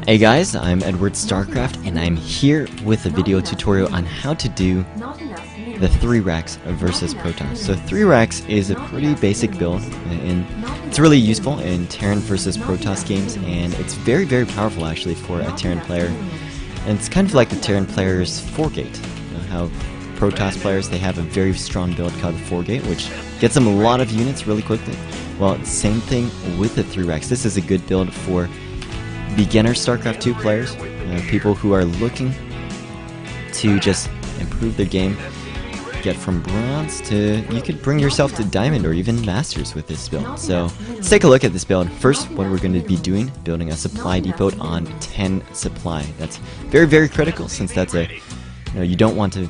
Hey guys, I'm EdwardStarcraft and I'm here with a video tutorial on how to do the 3 racks versus Protoss. So 3 racks is a pretty basic build and it's really useful in Terran versus Protoss games, and it's very powerful actually for a Terran player. And it's kind of like the Terran player's 4-gate. You know, how Protoss players, they have a very strong build called the 4-gate, which gets them a lot of units really quickly. Well, same thing with the 3 racks. This is a good build for beginner StarCraft 2 players, people who are looking to just improve their game, get from bronze to, you could bring yourself to diamond or even masters with this build. So let's take a look at this build. First, what we're going to be doing, building a supply depot on 10 supply. That's very critical, since that's a, you don't want to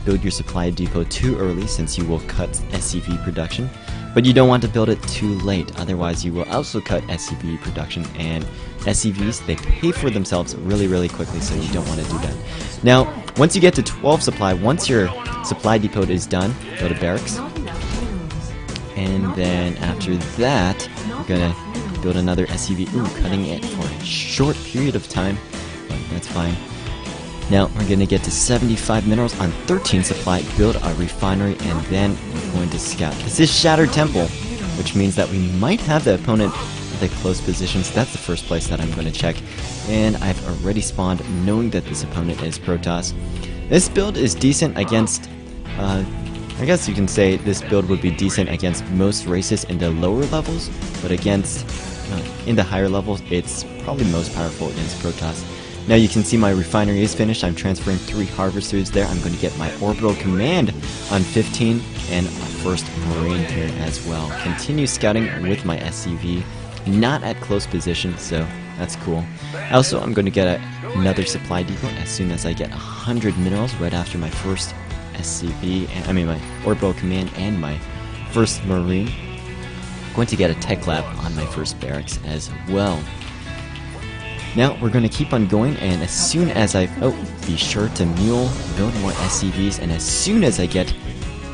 build your supply depot too early, since you will cut SCV production. But you don't want to build it too late, otherwise you will also cut SCV production, and SCVs, they pay for themselves really quickly, so you don't want to do that. Now, once you get to 12 supply, once your supply depot is done, go to barracks. And then after that, you're going to build another SCV. Ooh, cutting it for a short period of time, but that's fine. Now, we're going to get to 75 minerals on 13 supply, build a refinery, and then we're going to scout. This is Shattered Temple, which means that we might have the opponent at the close position, so that's the first place that I'm going to check. And I've already spawned, knowing that this opponent is Protoss. This build is decent against, I guess you can say this build would be decent against most races in the lower levels, but against, in the higher levels, it's probably most powerful against Protoss. Now you can see my refinery is finished. I'm transferring 3 harvesters there. I'm going to get my orbital command on 15 and a first marine here as well. Continue scouting with my SCV, not at close position, so that's cool. Also, I'm going to get another supply depot as soon as I get 100 minerals right after my first SCV, my orbital command and my first marine. I'm going to get a tech lab on my first barracks as well. Now, we're going to keep on going, and as soon as be sure to mule, build more SCVs, and as soon as I get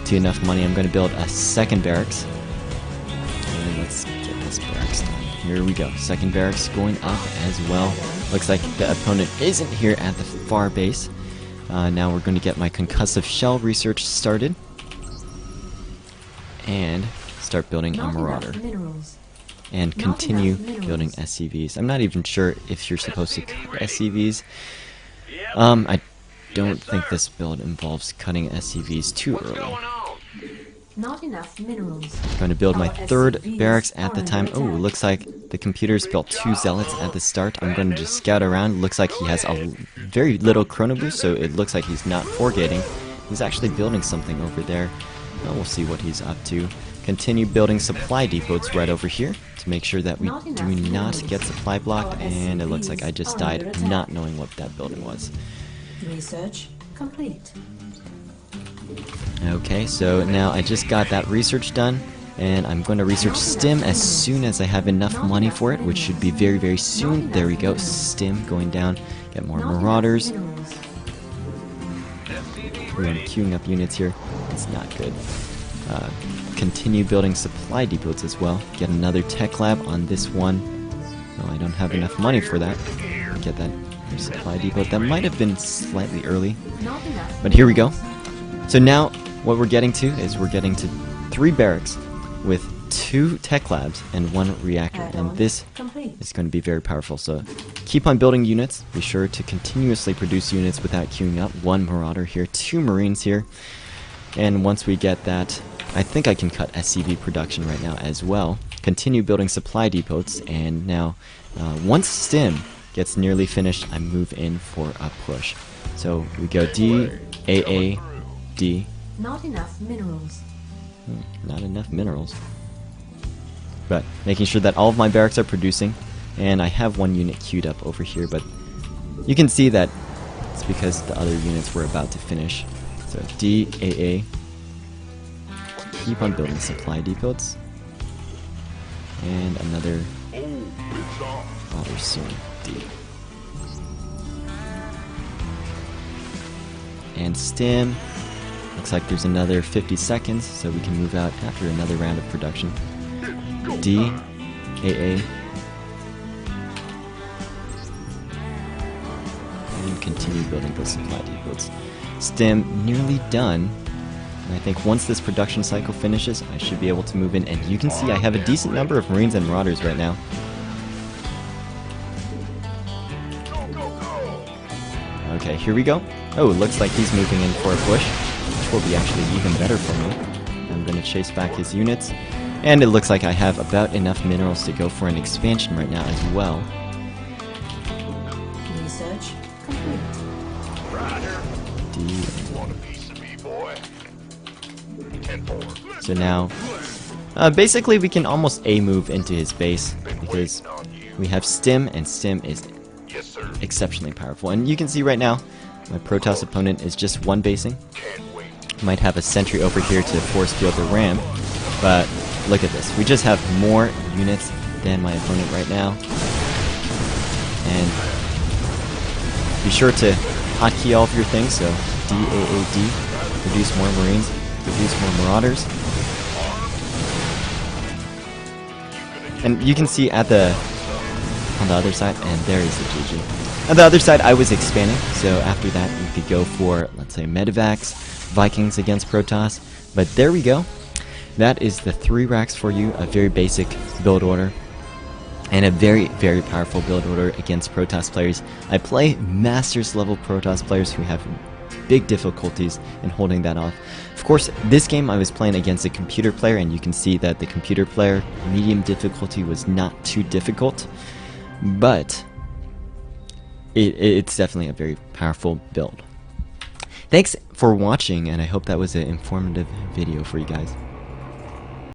to enough money, I'm going to build a second barracks. And let's get this barracks done. Here we go. Second barracks going up as well. Looks like the opponent isn't here at the far base. Now we're going to get my concussive shell research started. And start building a marauder. And continue building SCVs. I'm not even sure if you're supposed to cut SCVs. I don't think this build involves cutting SCVs too early. Not enough minerals. I'm going to build my third barracks at the time. Oh, looks like the computer's built 2 zealots at the start. I'm going to just scout around. Looks like he has a very little chrono boost, so it looks like he's not 4-gating. He's actually building something over there. Well, we'll see what he's up to. Continue building supply depots right over here to make sure that we do not get supply blocked, and it looks like I just died not knowing what that building was. Research complete. Okay, so now I just got that research done, and I'm going to research STEM as soon as I have enough money for it, which should be very soon. There we go, STEM going down. Get more marauders. I'm queuing up units here. It's not good. Continue building supply depots as well. Get another tech lab on this one. No, I don't have enough money for that. Get that supply depot. That might have been slightly early, but here we go. So now what we're getting to is we're getting to 3 barracks with 2 tech labs and 1 reactor, and this is going to be very powerful. So keep on building units. Be sure to continuously produce units without queuing up. 1 marauder here, 2 marines here, and once we get that, I think I can cut SCV production right now as well. Continue building supply depots, and now once STEM gets nearly finished, I move in for a push. So we go D, AA, D. Not enough minerals. Not enough minerals. But making sure that all of my barracks are producing, and I have 1 unit queued up over here, but you can see that it's because the other units were about to finish. So D, AA. Keep on building supply depots. And another rather soon, D. And STEM. Looks like there's another 50 seconds, so we can move out after another round of production. D, AA, continue building those supply depots. Stim nearly done. And I think once this production cycle finishes, I should be able to move in. And you can see I have a decent number of Marines and Marauders right now. Okay, here we go. Oh, it looks like he's moving in for a push, which will be actually even better for me. I'm going to chase back his units. And it looks like I have about enough minerals to go for an expansion right now as well. Research complete. So now, basically we can almost A-move into his base, because we have Stim, and Stim is exceptionally powerful. And you can see right now, my Protoss opponent is just one basing. Might have a sentry over here to force field the ramp, but look at this. We just have more units than my opponent right now. And be sure to hotkey all of your things, so DAAD, produce more Marines, produce more Marauders. And you can see on the other side, and there is the GG. On the other side, I was expanding, so after that, you could go for, let's say, Medivacs, Vikings against Protoss. But there we go. That is the 3 racks for you, a very basic build order, and a very, very powerful build order against Protoss players. I play Masters level Protoss players who have big difficulties in holding that off. Of course, this game I was playing against a computer player, and you can see that the computer player medium difficulty was not too difficult, but it's definitely a very powerful build. Thanks for watching, and I hope that was an informative video for you guys.